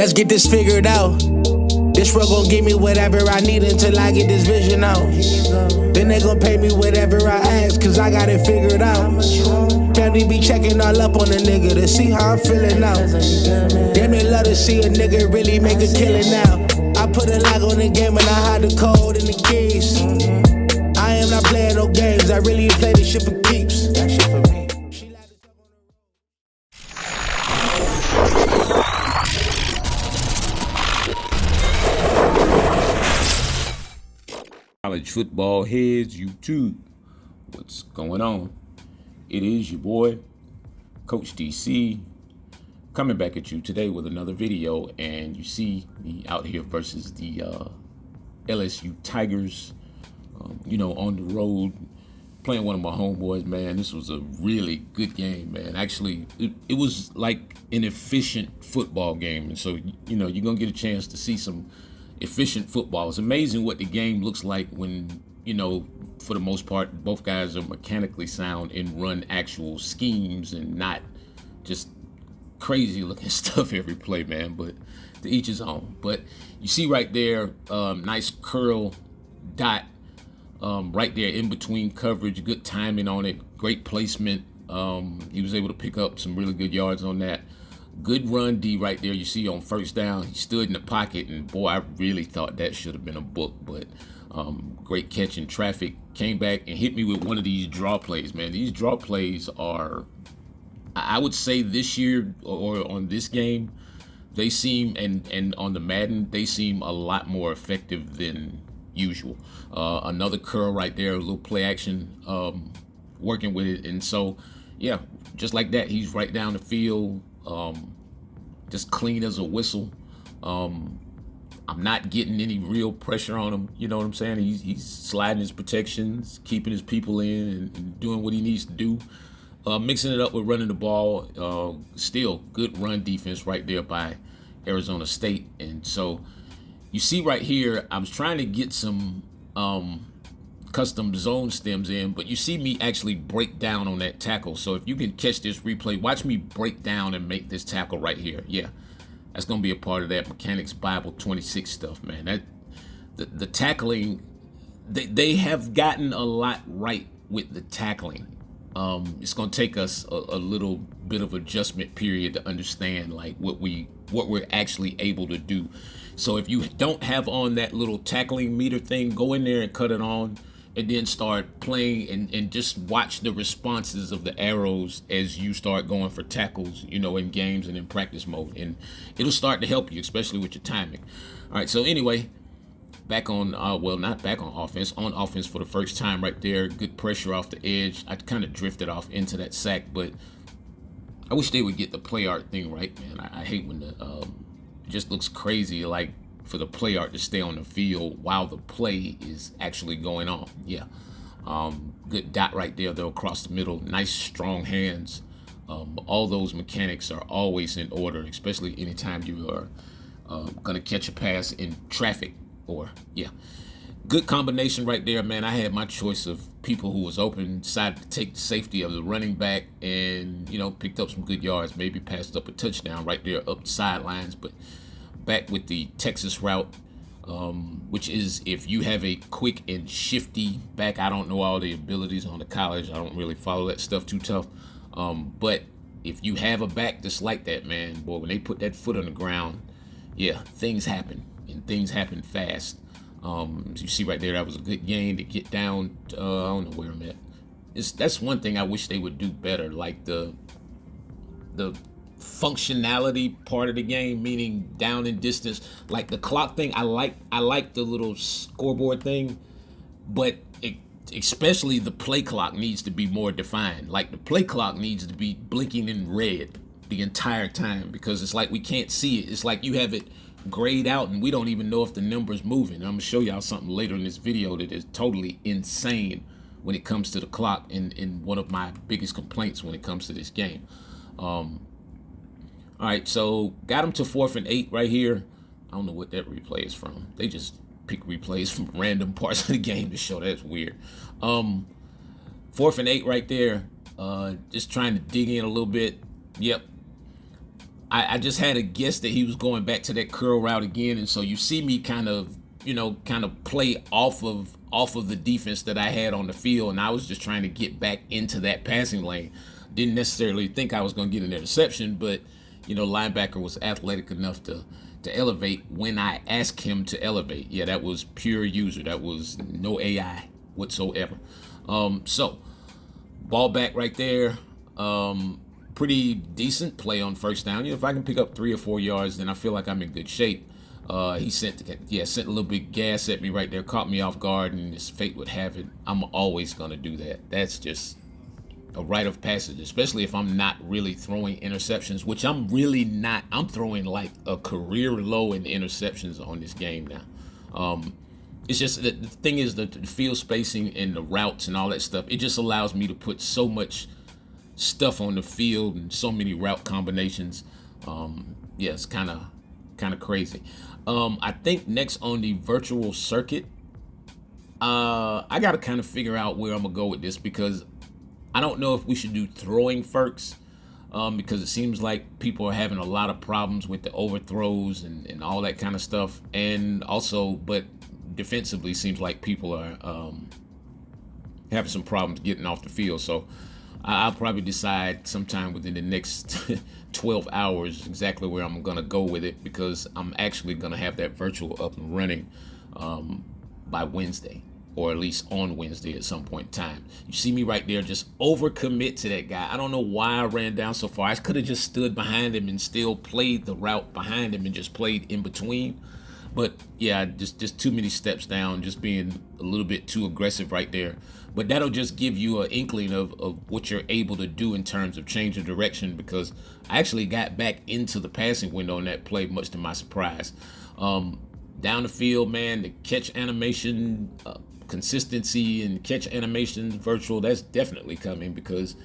Let's get this figured out. This world gon' give me whatever I need until I get this vision out. Then they gon' pay me whatever I ask, cause I got it figured out. Family be checking all up on a nigga to see how I'm feeling now. Damn, they love to see a nigga really make a killing now. I put a lock on the game and I hide the code and the keys. I am not playing no games, I really play this shit for keeps. That shit for me. College Football Heads YouTube. What's going on? It is your boy, Coach DC, coming back at you today with another video. And you see me out here versus the LSU Tigers, on the road, playing one of my homeboys, man. This was a really good game, man. Actually, it was like an efficient football game. And so, you're going to get a chance to see some efficient football. It's amazing what the game looks like when, for the most part, both guys are mechanically sound and run actual schemes and not just crazy looking stuff every play, man. But to each his own. But you see right there, nice curl dot right there in between coverage, good timing on it, great placement. He was able to pick up some really good yards on that. Good run D right there. You see on first down, he stood in the pocket, and boy, I really thought that should have been a book. But great catch in traffic. Came back and hit me with one of these draw plays, man. These draw plays are, I would say this year or on this game, they seem, and on the Madden, they seem a lot more effective than usual. Another curl right there, a little play action, working with it. And so, yeah, just like that, he's right down the field. Just clean as a whistle. I'm not getting any real pressure on him. You know what I'm saying? He's sliding his protections, keeping his people in, and doing what he needs to do. Mixing it up with running the ball. Still good run defense right there by Arizona State. And so you see right here, I was trying to get some custom zone stems in, but you see me actually break down on that tackle. So if you can catch this replay, watch me break down and make this tackle right here. Yeah, that's gonna be a part of that Mechanics Bible 26 stuff, man. That the tackling, they have gotten a lot right with the tackling. It's gonna take us a little bit of adjustment period to understand like what we're actually able to do. So if you don't have on that little tackling meter thing, go in there and cut it on, and then start playing and just watch the responses of the arrows as you start going for tackles, in games and in practice mode. And it'll start to help you, especially with your timing. All right, so anyway, back on, not back on offense for the first time right there. Good pressure off the edge. I kind of drifted off into that sack, but I wish they would get the play art thing right, man. I hate when it just looks crazy, like, for the play art to stay on the field while the play is actually going on. Yeah. Good dot right there, though, across the middle. Nice, strong hands. All those mechanics are always in order, especially anytime you are going to catch a pass in traffic. Good combination right there, man. I had my choice of people who was open, decided to take the safety of the running back and, picked up some good yards, maybe passed up a touchdown right there up the sidelines. But back with the Texas route, which is if you have a quick and shifty back. I don't know all the abilities on the college. I don't really follow that stuff too tough. But if you have a back that's like that, man, boy, when they put that foot on the ground, yeah, things happen, and things happen fast. As you see right there, that was a good gain to get down. I don't know where I'm at. That's one thing I wish they would do better, like the functionality part of the game, meaning down and distance, like the clock thing. I like the little scoreboard thing, but especially the play clock needs to be more defined. Like the play clock needs to be blinking in red the entire time, because it's like we can't see it. It's like you have it grayed out and we don't even know if the number's moving. I'm gonna show y'all something later in this video that is totally insane when it comes to the clock, and one of my biggest complaints when it comes to this game. All right, so got him to 4th and 8 right here. I don't know what that replay is from. They just pick replays from random parts of the game to show. That's weird. 4th and 8 right there. Just trying to dig in a little bit. Yep. I just had a guess that he was going back to that curl route again, and so you see me kind of play off of the defense that I had on the field, and I was just trying to get back into that passing lane. Didn't necessarily think I was going to get an interception, but linebacker was athletic enough to elevate when I asked him to elevate. Yeah, that was pure user. That was no AI whatsoever. So ball back right there. Pretty decent play on first down. If I can pick up 3 or 4 yards, then I feel like I'm in good shape. He sent a little bit of gas at me right there, caught me off guard, and as fate would have it, I'm always gonna do that. That's just a rite of passage, especially if I'm not really throwing interceptions, which I'm really not. I'm throwing like a career low in interceptions on this game now. It's just the thing is the field spacing and the routes and all that stuff. It just allows me to put so much stuff on the field and so many route combinations. It's kind of crazy. I think next on the virtual circuit, I got to kind of figure out where I'm gonna go with this, because I don't know if we should do throwing first, because it seems like people are having a lot of problems with the overthrows and all that kind of stuff, and also, but defensively seems like people are having some problems getting off the field. So I'll probably decide sometime within the next 12 hours exactly where I'm going to go with it, because I'm actually going to have that virtual up and running by Wednesday, or at least on Wednesday at some point in time. You see me right there, just overcommit to that guy. I don't know why I ran down so far. I could have just stood behind him and still played the route behind him and just played in between. But yeah, just too many steps down, just being a little bit too aggressive right there. But that'll just give you an inkling of what you're able to do in terms of change of direction, because I actually got back into the passing window on that play, much to my surprise. Down the field, man, the catch animation, consistency and catch animations virtual, that's definitely coming, because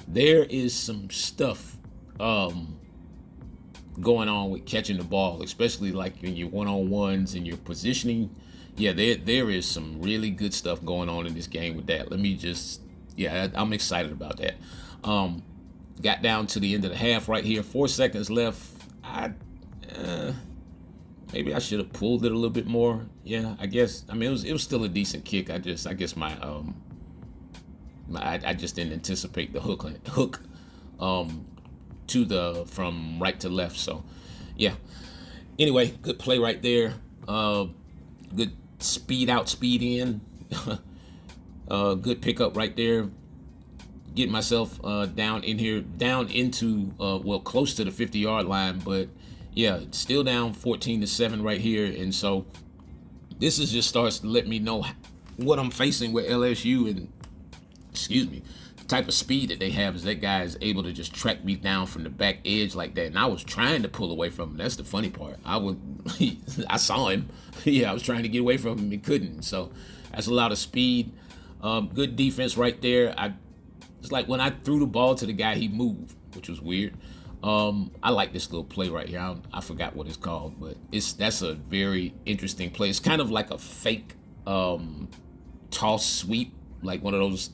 there is some stuff going on with catching the ball, especially like in your one-on-ones and your positioning. Yeah, there is some really good stuff going on in this game with that. I'm excited about that. Got down to the end of the half right here, 4 seconds left. Maybe I should have pulled it a little bit more. Yeah, I guess. I mean, it was still a decent kick. I guess I just didn't anticipate the hook from right to left. So yeah. Anyway, good play right there. Good speed out, speed in. Good pickup right there. Getting myself down into close to the 50-yard line, but yeah, still down 14-7 right here. And so this is just starts to let me know what I'm facing with LSU, and the type of speed that they have is that guy is able to just track me down from the back edge like that. And I was trying to pull away from him. That's the funny part. I saw him. Yeah, I was trying to get away from him and couldn't. So that's a lot of speed. Good defense right there. It's like when I threw the ball to the guy, he moved, which was weird. I like this little play right here. I forgot what it's called, but that's a very interesting play. It's kind of like a fake toss sweep, like one of those,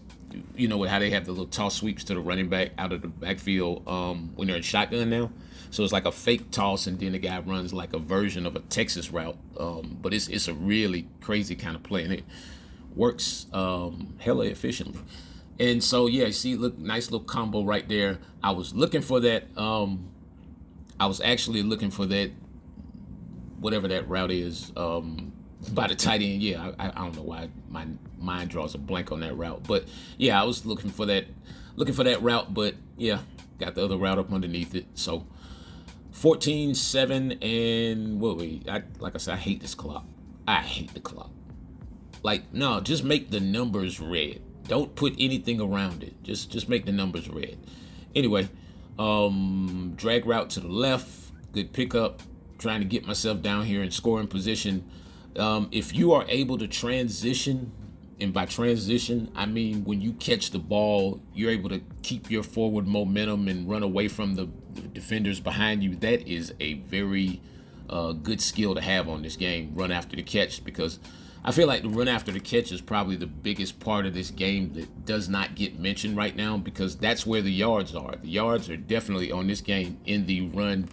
how they have the little toss sweeps to the running back out of the backfield when they're in shotgun now. So it's like a fake toss, and then the guy runs like a version of a Texas route. But it's a really crazy kind of play, and it works hella efficiently. And so, yeah, you see, look, nice little combo right there. I was looking for that. I was actually looking for that, whatever that route is, by the tight end. Yeah, I don't know why my mind draws a blank on that route. But, yeah, I was looking for that route. But, yeah, got the other route up underneath it. So, 14-7, and like I said, I hate this clock. I hate the clock. Like, no, just make the numbers red. Don't put anything around it. Just make the numbers red. Anyway, drag route to the left. Good pickup. Trying to get myself down here in scoring position. If you are able to transition, and by transition, I mean when you catch the ball, you're able to keep your forward momentum and run away from the defenders behind you. That is a very good skill to have on this game, run after the catch, because I feel like the run after the catch is probably the biggest part of this game that does not get mentioned right now, because that's where the yards are. The yards are definitely on this game in the run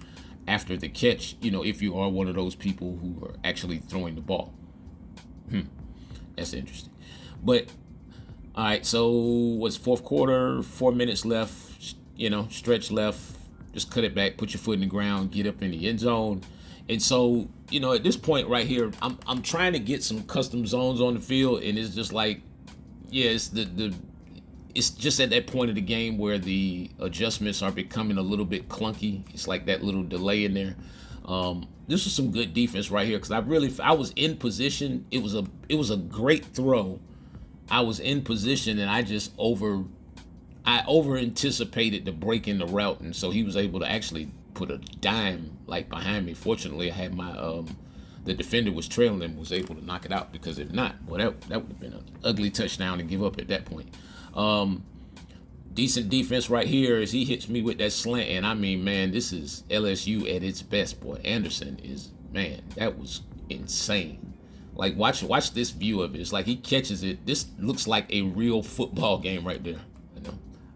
after the catch, if you are one of those people who are actually throwing the ball. That's interesting. But all right, so what's fourth quarter, 4 minutes left, stretch left, just cut it back, put your foot in the ground, get up in the end zone. And so, at this point right here, I'm trying to get some custom zones on the field, and it's just like, it's it's just at that point of the game where the adjustments are becoming a little bit clunky. It's like that little delay in there. This was some good defense right here, because I was in position. It was a great throw. I was in position, and I over anticipated the break in the route, and so he was able to actually put a dime like behind me. Fortunately, I had my the defender was trailing and was able to knock it out, because if not, well, that would have been an ugly touchdown to give up at that point. Decent defense right here as he hits me with that slant, and I mean, man, this is LSU at its best, boy. Anderson is, man, that was insane. Like, watch this view of it. It's like he catches it. This looks like a real football game right there.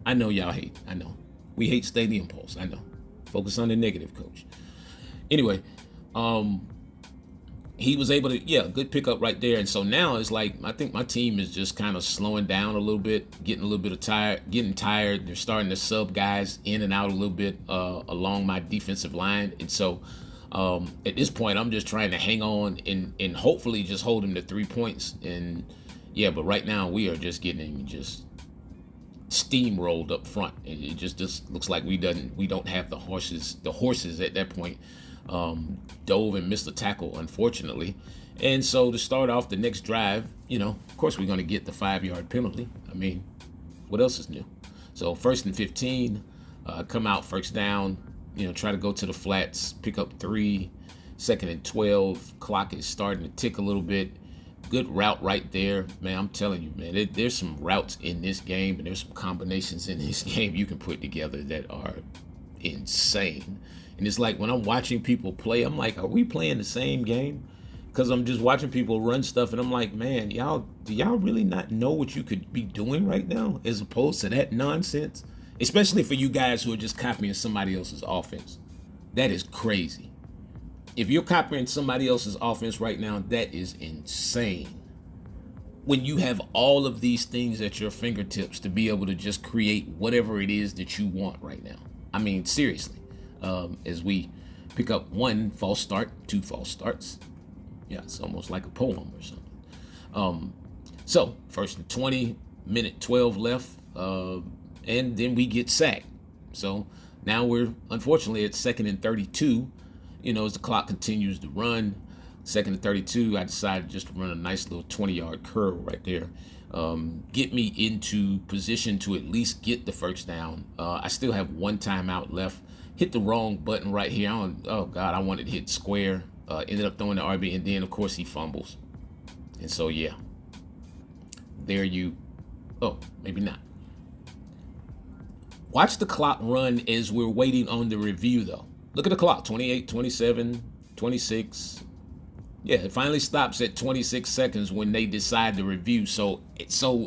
I know y'all hate. I know. We hate Stadium Pulse. I know. Focus on the negative, coach. Anyway, he was able to, good pickup right there. And so now it's like, I think my team is just kind of slowing down a little bit, getting a little bit of getting tired. They're starting to sub guys in and out a little bit along my defensive line. And so at this point, I'm just trying to hang on and hopefully just hold him to 3 points. And but right now we are just getting steamrolled up front. It just looks like we don't have the horses at that point. Dove and missed the tackle, unfortunately. And so to start off the next drive, of course we're going to get the 5-yard penalty. I mean, what else is new? So 1st and 15, come out first down, try to go to the flats, pick up 3, 2nd and 12, clock is starting to tick a little bit. Good route right there, man. I'm telling you, man, there's some routes in this game, and there's some combinations in this game you can put together that are insane. And it's like when I'm watching people play, I'm like, are we playing the same game? Because I'm just watching people run stuff, and I'm like, man, do y'all really not know what you could be doing right now as opposed to that nonsense? Especially for you guys who are just copying somebody else's offense. That is crazy. If you're copying somebody else's offense right now, that is insane. When you have all of these things at your fingertips to be able to just create whatever it is that you want right now. I mean, seriously. As we pick up 1 false start, 2 false starts. Yeah, it's almost like a poem or something. So 1st and 20, minute 12 left, and then we get sacked. So now we're unfortunately at 2nd and 32. As the clock continues to run, 2nd and 32, I decided just to run a nice little 20-yard curl right there. Get me into position to at least get the first down. I still have 1 timeout left. Hit the wrong button right here. I wanted to hit square. Ended up throwing the RB, and then, of course, he fumbles. And so, maybe not. Watch the clock run as we're waiting on the review, though. Look at the clock, 28, 27, 26. Yeah, it finally stops at 26 seconds when they decide to review. So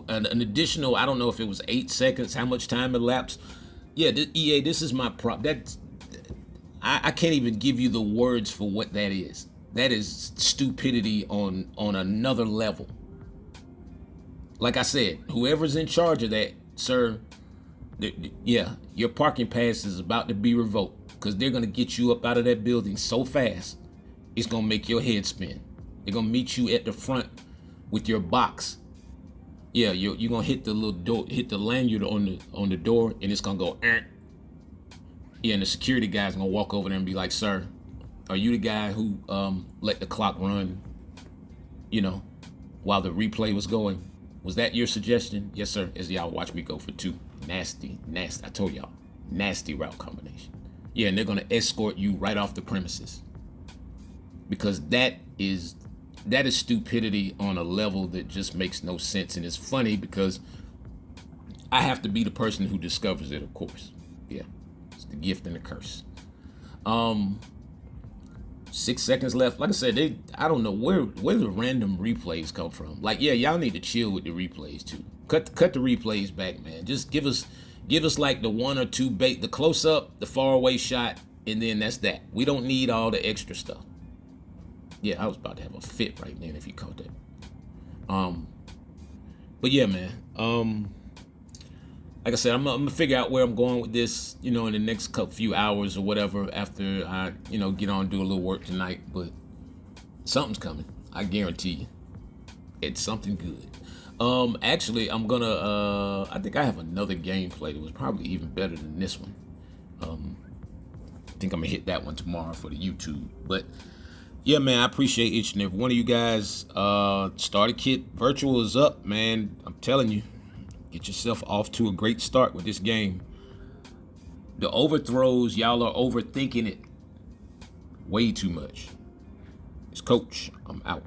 an additional, I don't know if it was 8 seconds, how much time elapsed. Yeah, EA, this is my prop. I can't even give you the words for what that is. That is stupidity on another level. Like I said, whoever's in charge of that, sir, your parking pass is about to be revoked, because they're going to get you up out of that building so fast, it's going to make your head spin. They're going to meet you at the front with your box. Yeah, you're going to hit the little door, hit the lanyard on the door, and it's going to go, Yeah, and the security guy's going to walk over there and be like, sir, are you the guy who let the clock run, while the replay was going? Was that your suggestion? Yes, sir. As y'all watch me go for 2. Nasty. I told y'all, nasty route combination. Yeah, and they're going to escort you right off the premises, because that is stupidity on a level that just makes no sense. And it's funny because I have to be the person who discovers it, of course. Yeah, it's the gift and the curse. 6 seconds left. Like I said, I don't know where the random replays come from. Like, y'all need to chill with the replays too. Cut the replays back, man. Just give us like the 1 or 2 the close up, the far away shot, And then that's that. We don't need all the extra stuff. Yeah, I was about to have a fit right then if you caught that. But yeah, man. Like I said, I'm gonna figure out where I'm going with this, in the next few hours or whatever after I, get on and do a little work tonight. But something's coming. I guarantee you. It's something good. Actually, I'm gonna. I think I have another gameplay that was probably even better than this one. I think I'm gonna hit that one tomorrow for the YouTube. But yeah, man, I appreciate each and every one of you guys. Starter kit virtual is up, man. I'm telling you, get yourself off to a great start with this game. The overthrows, y'all are overthinking it way too much. It's Coach. I'm out.